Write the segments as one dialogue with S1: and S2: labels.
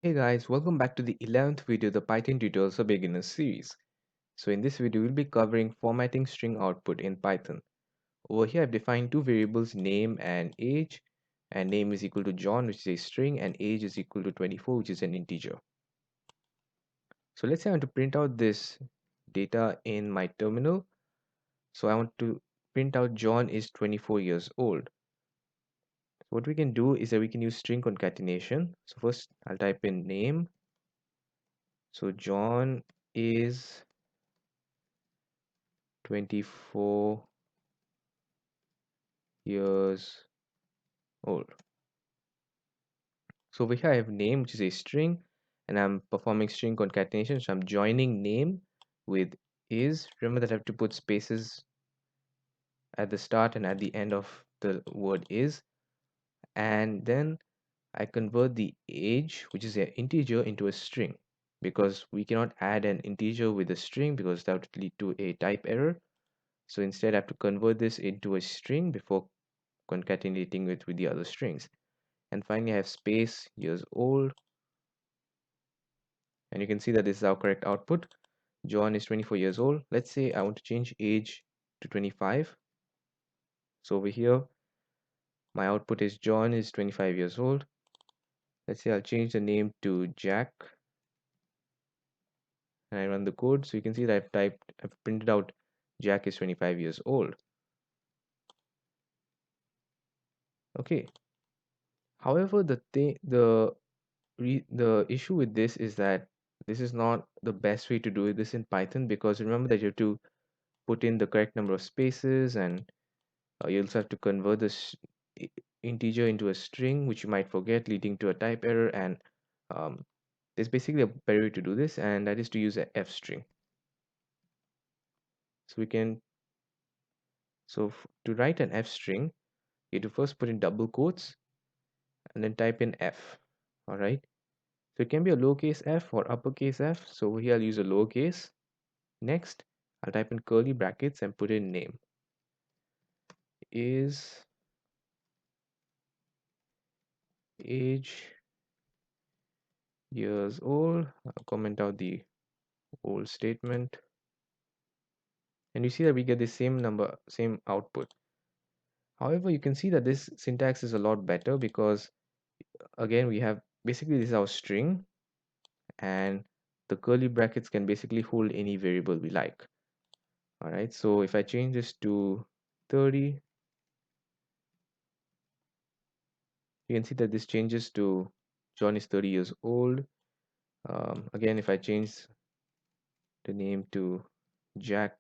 S1: Hey guys, welcome back to the 11th video of the Python Tutorials for Beginners series. So in this video, we'll be covering formatting string output in Python. Over here, I've defined two variables, name and age, and name is equal to John, which is a string, and age is equal to 24, which is an integer. So let's say I want to print out this data in my terminal. So I want to print out John is 24 years old. So what we can do is that we can use string concatenation. So first, I'll type in name. So John is 24 years old. So over here I have name, which is a string, and I'm performing string concatenation. So I'm joining name with is. Remember that I have to put spaces at the start and at the end of the word is. And then I convert the age, which is an integer, into a string because we cannot add an integer with a string because that would lead to a type error. So instead I have to convert this into a string before concatenating it with the other strings. And finally I have space years old, and you can see that this is our correct output. John is 24 years old. Let's say I want to change age to 25. So over here my output is John is 25 years old. Let's say I'll change the name to Jack, and I run the code. So you can see that I've printed out Jack is 25 years old. Okay, however, the issue with this is that this is not the best way to do this in Python, because remember that you have to put in the correct number of spaces, and you also have to convert this integer into a string, which you might forget, leading to a type error. And um, there's basically a better way to do this, and that is to use a f string. So we can to write an f string, you have to first put in double quotes and then type in f. All right. So it can be a lowercase f or uppercase f. So over here I'll use a lowercase. Next, I'll type in curly brackets and put in name is age years old. I'll comment out the old statement, and you see that we get the same number, same output. However, you can see that this syntax is a lot better because again we have basically this is our string, and the curly brackets can basically hold any variable we like. All right, so if I change this to 30, you can see that this changes to John is 30 years old. Again, if I change the name to Jack,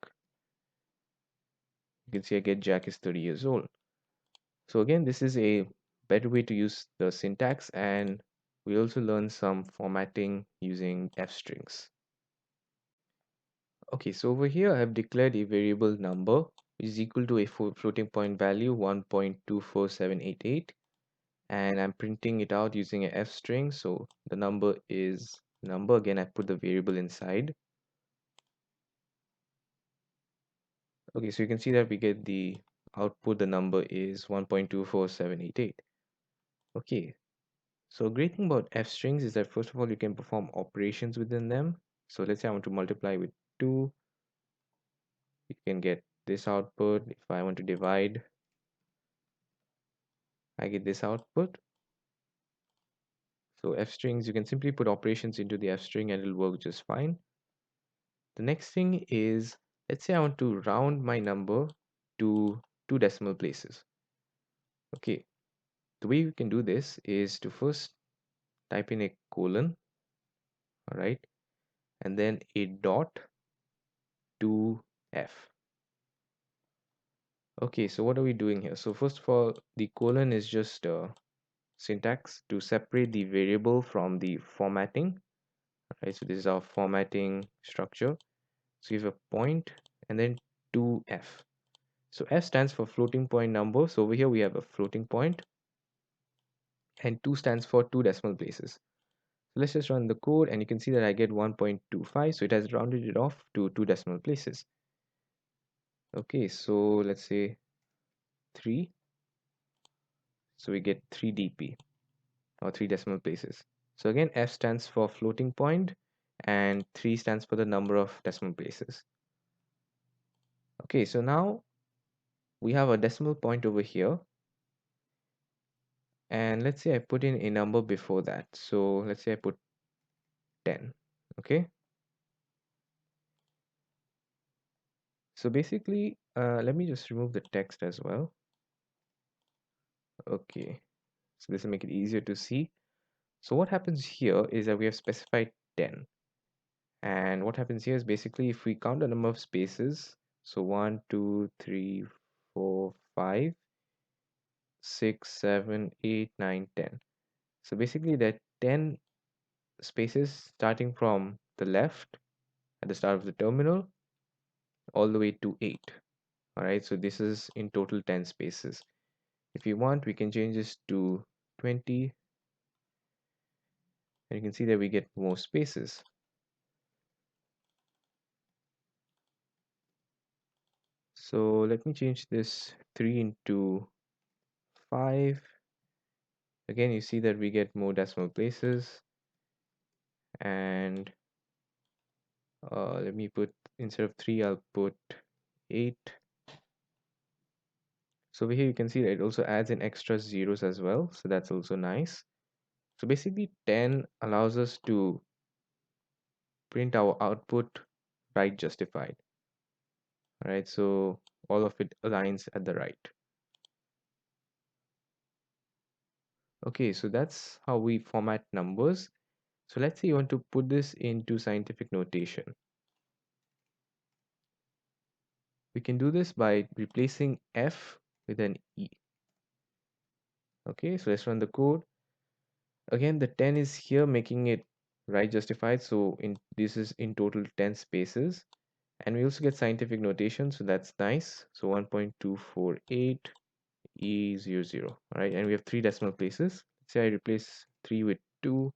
S1: you can see I get Jack is 30 years old. So again, this is a better way to use the syntax, and we also learn some formatting using f strings. Okay, so over here I have declared a variable number which is equal to a floating point value 1.24788, and I'm printing it out using a f string. So the number is number. Again, I put the variable inside. Okay, so you can see that we get the output, the number is 1.24788. Okay, so a great thing about f strings is that first of all you can perform operations within them. So let's say I want to multiply with 2, you can get this output. If I want to divide, I get this output. So f strings, you can simply put operations into the f string and it'll work just fine. The next thing is, let's say I want to round my number to 2 decimal places. Okay, the way we can do this is to first type in a colon, all right, and then a dot to f. Okay, so what are we doing here? So first of all, the colon is just syntax to separate the variable from the formatting. Right, so this is our formatting structure. So you have a point and then 2f. So f stands for floating point number. So over here we have a floating point, and 2 stands for 2 decimal places. So let's just run the code, and you can see that I get 1.25. So it has rounded it off to 2 decimal places. Okay, so let's say 3. So we get 3 dp, or 3 decimal places. So again, F stands for floating point and 3 stands for the number of decimal places. Okay, so now we have a decimal point over here. And let's say I put in a number before that. So let's say I put 10. Okay. So basically, let me just remove the text as well. Okay. So this will make it easier to see. So what happens here is that we have specified 10. And what happens here is basically if we count the number of spaces, so 1, 2, 3, 4, 5, 6, 7, 8, 9, 10. So basically there are 10 spaces starting from the left at the start of the terminal all the way to 8. All right, so this is in total 10 spaces. If you want, we can change this to 20, and you can see that we get more spaces. So let me change this 3 into 5. Again, you see that we get more decimal places. And let me put, instead of 3, I'll put 8. So over here you can see that it also adds in extra zeros as well. So that's also nice. So basically 10 allows us to print our output right justified. All right, so all of it aligns at the right. Okay, so that's how we format numbers. So let's say you want to put this into scientific notation. We can do this by replacing F with an E. Okay, so let's run the code. Again, the 10 is here making it right justified. So this is in total 10 spaces. And we also get scientific notation, so that's nice. So 1.248 E00. All right, and we have 3 decimal places. Let's say I replace 3 with 2.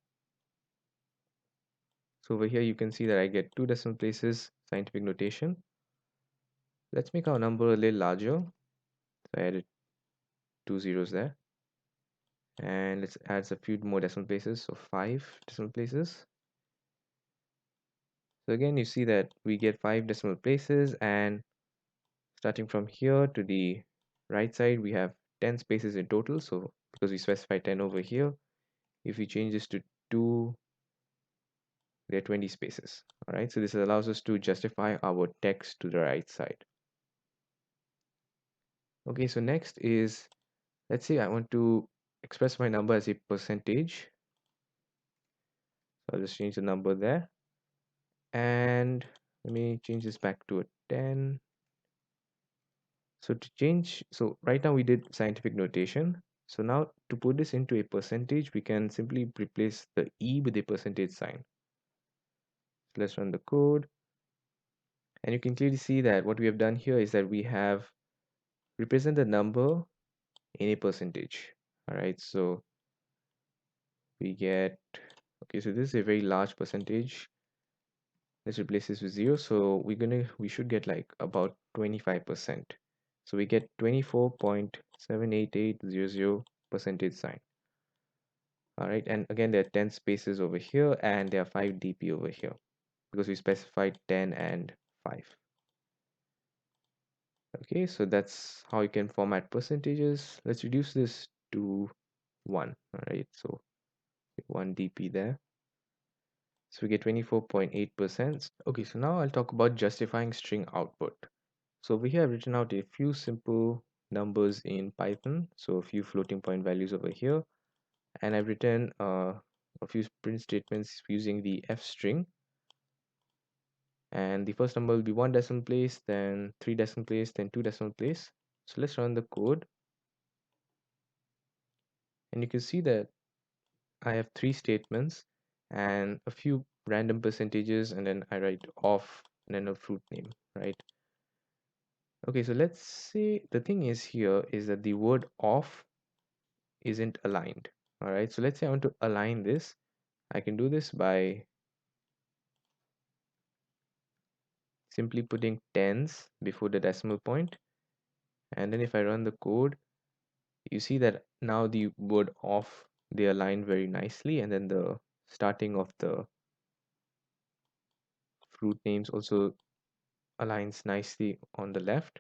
S1: So over here you can see that I get 2 decimal places, scientific notation. Let's make our number a little larger. So I added 2 zeros there. And let's add a few more decimal places, so 5 decimal places. So again, you see that we get 5 decimal places, and starting from here to the right side, we have 10 spaces in total. So because we specify 10 over here, if we change this to 2, there are 20 spaces. All right, so this allows us to justify our text to the right side. Okay, so next is, let's say I want to express my number as a percentage. So I'll just change the number there. And let me change this back to a 10. So to change, so right now we did scientific notation. So now to put this into a percentage, we can simply replace the E with a percentage sign. So let's run the code. And you can clearly see that what we have done here is that we have represent the number in a percentage. All right, so we get, okay, so this is a very large percentage. Let's replace this with 0. So we should get like about 25%. So we get 24.78800 percentage sign. All right, and again there are 10 spaces over here and there are 5 dp over here because we specified 10 and 5. Okay, so that's how you can format percentages. Let's reduce this to 1. All right, so 1 dp there. So we get 24.8%. Okay, so now I'll talk about justifying string output. So over here I've written out a few simple numbers in Python, so a few floating point values over here, and I've written a few print statements using the f string. And the first number will be 1 decimal place, then 3 decimal place, then 2 decimal place. So let's run the code, and you can see that I have 3 statements and a few random percentages, and then I write off and then a fruit name, right? Okay, so let's say the thing is here is that the word off isn't aligned. All right, so let's say I want to align this. I can do this by simply putting tens before the decimal point, and then if I run the code, you see that now the word off, they align very nicely, and then the starting of the fruit names also aligns nicely on the left.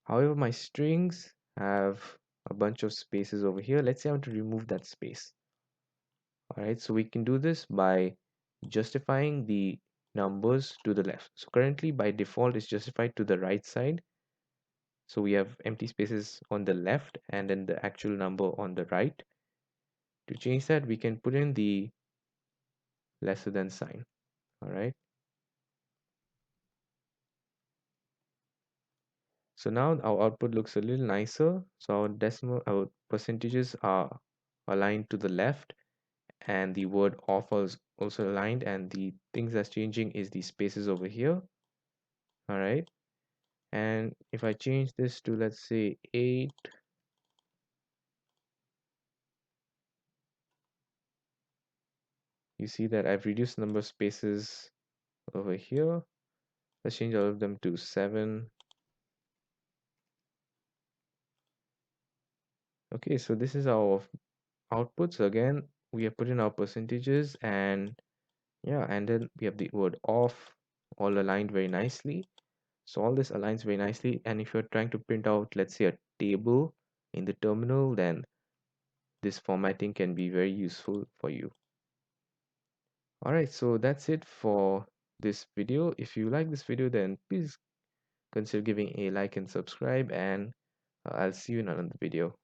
S1: However, my strings have a bunch of spaces over here. Let's say I want to remove that space. All right, so we can do this by justifying the numbers to the left. So currently by default it's justified to the right side. So we have empty spaces on the left and then the actual number on the right. To change that, we can put in the lesser than sign. All right. So now our output looks a little nicer. So our percentages are aligned to the left and the word off is also aligned, and the things that's changing is the spaces over here. All right. And if I change this to, let's say, 8, you see that I've reduced number of spaces over here. Let's change all of them to 7. Okay, so this is our output. So again, we have put in our percentages, and yeah, and then we have the word off all aligned very nicely. So all this aligns very nicely. And if you're trying to print out, let's say, a table in the terminal, then this formatting can be very useful for you. All right, so that's it for this video. If you like this video, then please consider giving a like and subscribe, and I'll see you in another video.